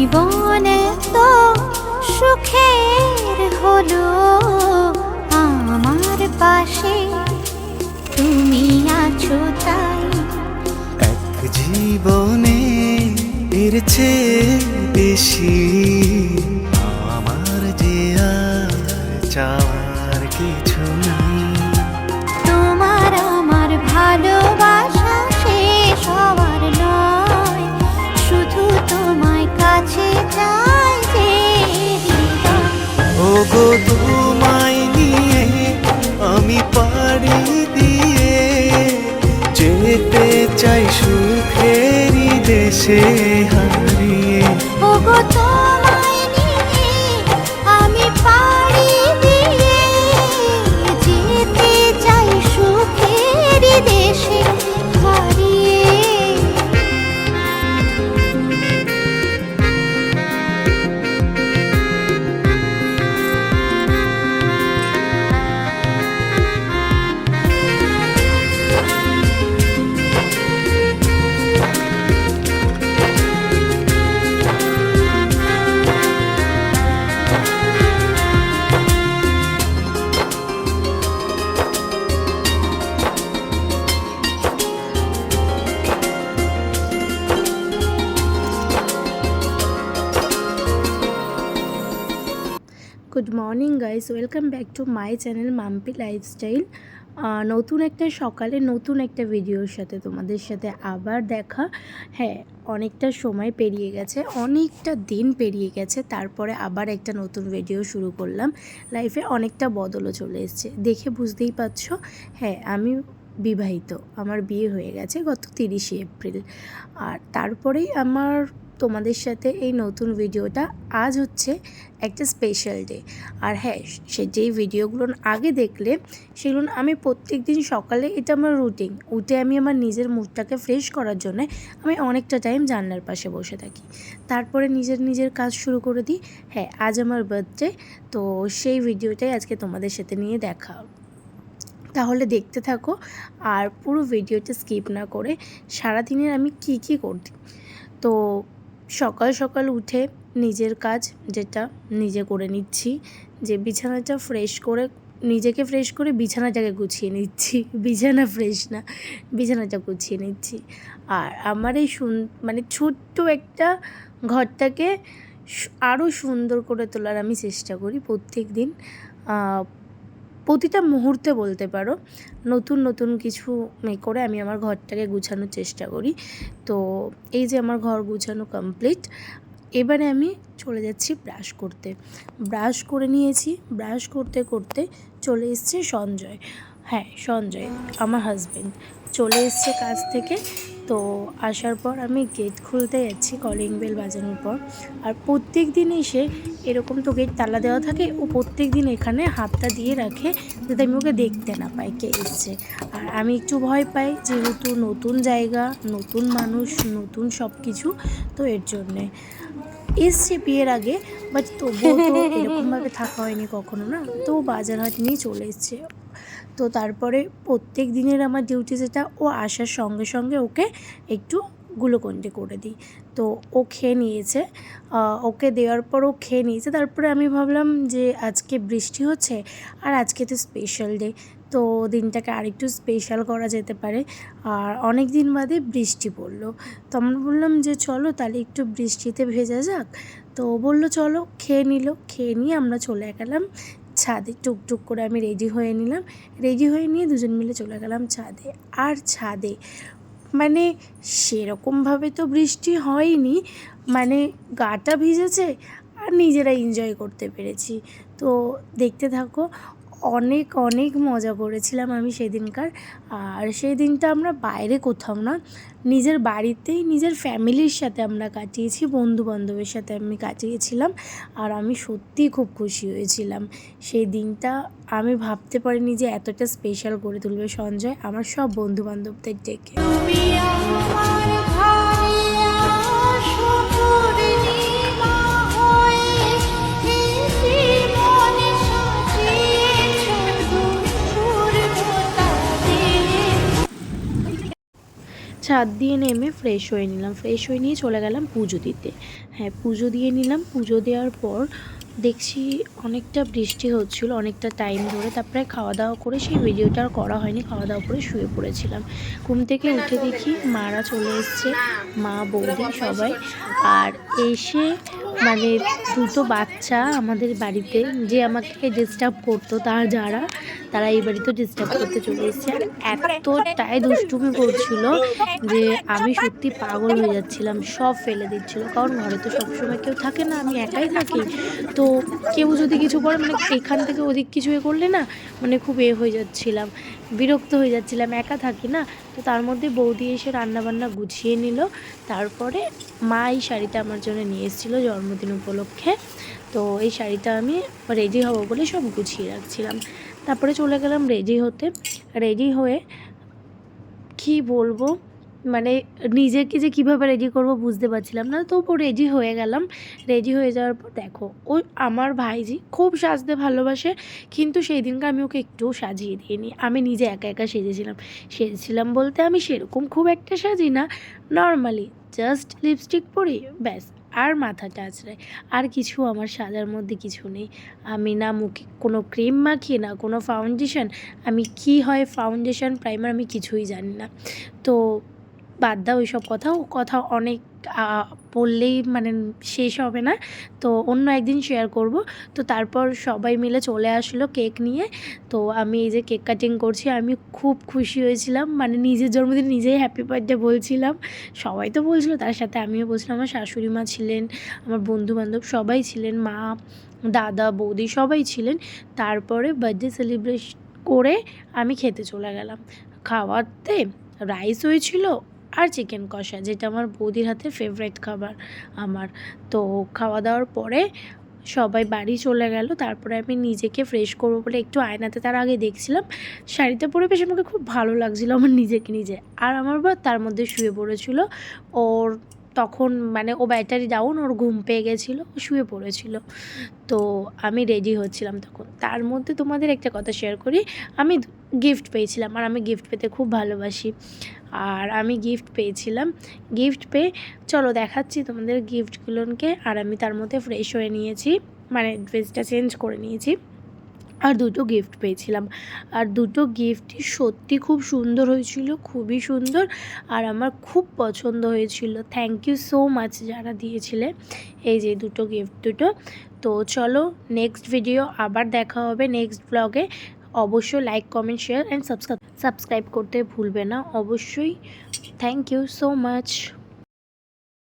জীবন তো সুখের হলো আমার পাশে তুমি আছো তাই। এক জীবনে এর চেয়ে বেশি আমার যে আর চাওয়ার কিছু নাই। তোমার আমার ভালোবাসা শেষ হওয়ার নয়, শুধু তোমায় কাছে চাই যে হৃদয়। ওগো তোমায় নিয়ে আমি পাড়ি দিয়ে যেতে চাই সুখেরই দেশে হারিয়ে। ওগো তোমায় নিয়ে আমি পাড়ি দিয়ে যেতে চাই সুখের দেশে হারিয়ে। Good morning guys, welcome back to my channel Mampi lifestyle. নতুন একটা সকালে নতুন একটা ভিডিওর সাথে তোমাদের সাথে আবার দেখা। হ্যাঁ, অনেকটা সময় পেরিয়ে গেছে, অনেকটা দিন পেরিয়ে গেছে, তারপরে আবার একটা নতুন ভিডিও শুরু করলাম। লাইফে অনেকটা বদলও চলে এসছে, দেখে বুঝতেই পারছো। হ্যাঁ, আমি বিবাহিত, আমার বিয়ে হয়ে গেছে গত 30শে এপ্রিল। আর তারপরেই আমার তোমাদের সাথে এই নতুন ভিডিওটা। আজ হচ্ছে একটা স্পেশাল ডে। আর হ্যাঁ, সে যেই ভিডিওগুলো আগে দেখলে সেগুলো আমি প্রত্যেক দিন সকালে, এটা আমার রুটিন, উঠে আমি আমার নিজের মুডটাকে ফ্রেশ করার জন্য আমি অনেকটা টাইম জানলার পাশে বসে থাকি, তারপরে নিজের কাজ শুরু করে দিই। হ্যাঁ, আজ আমার বার্থডে, তো সেই ভিডিওটাই আজকে তোমাদের সাথে নিয়ে দেখা। তাহলে দেখতে থাকো আর পুরো ভিডিওটা স্কিপ না করে সারাদিনের আমি কি করি। তো সকাল সকাল উঠে নিজের কাজ যেটা নিজে করে নিচ্ছি, যে বিছানাটা ফ্রেশ করে, নিজেকে ফ্রেশ করে বিছানাটাকে গুছিয়ে নিচ্ছি। বিছানা ফ্রেশ না, বিছানাটা গুছিয়ে নিচ্ছি। আর আমার এই মানে ছোট্ট একটা ঘরটাকে আরও সুন্দর করে তোলার আমি চেষ্টা করি প্রত্যেক দিন। প্রতিটা মুহূর্তে বলতে পারো নতুন কিছু করে আমি আমার ঘরটাকে গুছানোর চেষ্টা করি। তো এই যে আমার ঘর গুছানো কমপ্লিট, এবারে আমি চলে যাচ্ছি ব্রাশ করতে। ব্রাশ করে নিয়েছি, ব্রাশ করতে করতে চলে এসছে সঞ্জয়। হ্যাঁ, সঞ্জয় আমার হাজব্যান্ড চলে এসছে কাজ থেকে। তো আসার পর আমি গেট খুলতে যাচ্ছি কলিং বেল বাজানোর পর। আর প্রত্যেক দিন এসে এরকম তো গেট তালা দেওয়া থাকে, ও প্রত্যেক দিন এখানে হাতটা দিয়ে রাখে যাতে আমি ওকে দেখতে না পাই কে এসছে। আর আমি একটু ভয় পাই, যেহেতু নতুন জায়গা, নতুন মানুষ, নতুন সব কিছু, তো এর জন্যে এসছে বিয়ের আগে, বাট তবুও তো এরকমভাবে থাকা হয়নি কখনো না। তো বাজার হাট নিয়ে চলে এসছে। তো তারপরে প্রত্যেক দিনের আমার ডিউটি যেটা, ও আসার সঙ্গে সঙ্গে ওকে একটু গ্লুকন্ডি করে দিই। তো ও খেয়ে নিয়েছে, ওকে দেওয়ার পর ও খেয়ে নিয়েছে। তারপরে আমি ভাবলাম যে আজকে বৃষ্টি হচ্ছে আর আজকে তো স্পেশাল ডে, তো দিনটাকে আরেকটু স্পেশাল করা যেতে পারে। আর অনেক দিন বাদে বৃষ্টি পড়লো, তো আমরা বললাম যে চলো তাহলে একটু বৃষ্টিতে ভেজা যাক। তো বললো চলো, খেয়ে নিল। খেয়ে নিয়ে আমরা চলে গেলাম ছাদে। টুকটুক করে আমি রেডি হয়ে নিলাম, রেডি হয়ে নিয়ে দুজন মিলে চলে গেলাম ছাদে। আর ছাদে মানে সেরকমভাবে তো বৃষ্টি হয়নি, মানে গাটা ভিজেছে আর নিজেরা এনজয় করতে পেরেছি। তো দেখতে থাকো, অনেক মজা করেছিলাম আমি সেদিনকার। আর সেই দিনটা আমরা বাইরে কোথাও না, নিজের বাড়িতেই নিজের ফ্যামিলির সাথে আমরা কাটিয়েছি, বন্ধুবান্ধবের সাথে আমি কাটিয়েছিলাম। আর আমি সত্যিই খুব খুশি হয়েছিলাম সেই দিনটা। আমি ভাবতে পারিনি যে এতটা স্পেশাল করে তুলবে সঞ্জয় আমার সব বন্ধুবান্ধবদের ডেকে। ছাদ দিয়ে নেমে ফ্রেশ হয়ে নিলাম, ফ্রেশ হয়ে নিয়ে চলে গেলাম পুজো দিতে। হ্যাঁ, পুজো দিয়ে নিলাম। পুজো দেওয়ার পর দেখছি অনেকটা বৃষ্টি হচ্ছিল অনেকটা টাইম ধরে। তারপরে খাওয়া দাওয়া করে, সেই ভিডিওটা আর করা হয়নি, খাওয়া দাওয়া করে শুয়ে পড়েছিলাম। ঘুম থেকে উঠে দেখি মারা চলে এসছে, মা বৌদি সবাই। আর এসে মানে দুটো বাচ্চা আমাদের বাড়িতে যে আমাকে ডিস্টার্ব করতো, তারা এই বাড়িতে ডিস্টার্ব করতে চলে এসেছে। আর এতটাই দুষ্টুমি করছিল যে আমি সত্যি পাগল হয়ে যাচ্ছিলাম, সব ফেলে দিচ্ছিল। কারণ ঘরে তো সবসময় কেউ থাকে না, আমি একাই থাকি। তো কেউ যদি কিছু করে, মানে এখান থেকে ওদিক কিছু করলে না, মানে খুব হয়ে যাচ্ছিলাম, বিরক্ত হয়ে যাচ্ছিলাম, একা থাকি না। তো তার মধ্যে বৌদি এসে রান্নাবান্না গুছিয়ে নিল। তারপরে মা এই শাড়িটা আমার জন্য নিয়ে এসেছিলো জন্মদিন উপলক্ষে। তো এই শাড়িটা আমি রেডি হব বলে সব গুছিয়ে রাখছিলাম। তারপরে চলে গেলাম রেডি হতে। রেডি হয়ে কি বলবো, মানে নিজেকে যে কীভাবে রেডি করব বুঝতে পারছিলাম না। তবুও রেডি হয়ে গেলাম। রেডি হয়ে যাওয়ার পর দেখো, ওই আমার ভাইজি খুব সাজতে ভালোবাসে, কিন্তু সেই দিনকে আমি ওকে একটুও সাজিয়ে দিইনি। আমি নিজে একা একা সেজেছিলাম বলতে আমি সেরকম খুব একটা সাজি না, নর্মালি জাস্ট লিপস্টিক পরি ব্যাস, আর মাথাটা আঁচড়াই, আর কিছু আমার সাজার মধ্যে কিছু নেই। আমি না মুখে কোনো ক্রিম মাখি, না কোনো ফাউন্ডেশন। আমি কি হয় ফাউন্ডেশন প্রাইমার আমি কিছুই জানি না। তো বাদ দাও ওইসব কথা অনেক বললেই মানে শেষ হবে না, তো অন্য একদিন শেয়ার করব। তো তারপর সবাই মিলে চলে আসলো কেক নিয়ে। তো আমি এই যে কেক কাটিং করছি, আমি খুব খুশি হয়েছিলাম, মানে নিজের জন্মদিন নিজেই হ্যাপি বার্থডে বলছিলাম। সবাই তো বলছিল, তার সাথে আমিও বলছিলাম। আমার শাশুড়ি মা ছিলেন, আমার বন্ধুবান্ধব সবাই ছিলেন, মা, দাদা, বৌদি সবাই ছিলেন। তারপরে বার্থডে সেলিব্রেশন করে আমি খেতে চলে গেলাম। খাওয়াতে রাইস হয়েছিল আর চিকেন কষা, যেটা আমার বৌদির হাতে ফেভারিট খাবার আমার। তো খাওয়া দাওয়ার পরে সবাই বাড়ি চলে গেল। তারপরে আমি নিজেকে ফ্রেশ করবো বলে একটু আয়নাতে তার আগে দেখছিলাম, শাড়িটা পরে বেশ আমাকে খুব ভালো লাগছিলো আমার নিজেকে নিজে। আর আমার বা তার মধ্যে শুয়ে পড়েছিল। ওর তখন মানে ও ব্যাটারি ডাউন, ওর ঘুম পেয়ে গেছিলো, ও শুয়ে পড়েছিল। তো আমি রেডি হচ্ছিলাম তখন। তার মধ্যে তোমাদের একটা কথা শেয়ার করি, আমি গিফট পেয়েছিলাম, আর আমি গিফট পেতে খুব ভালোবাসি। আর আমি গিফট পেয়েছিলাম, গিফট পেয়ে চলো দেখাচ্ছি তোমাদের গিফটগুলোকে। আর আমি তার মধ্যে ফ্রেশ হয়ে নিয়েছি, মানে ড্রেসটা চেঞ্জ করে নিয়েছি, আর দুটো গিফট পেয়েছিলাম। আর দুটো গিফটই সত্যি খুব সুন্দর হয়েছিল, খুবই সুন্দর, আর আমার খুব পছন্দ হয়েছিল। থ্যাংক ইউ সো মাচ যারা দিয়েছিলে এই যে দুটো গিফট দুটো। তো চলো নেক্সট ভিডিও আবার দেখা হবে, নেক্সট ব্লগে। অবশ্যই like, comment, share and subscribe করতে ভুলবে না অবশ্যই। Thank you so much.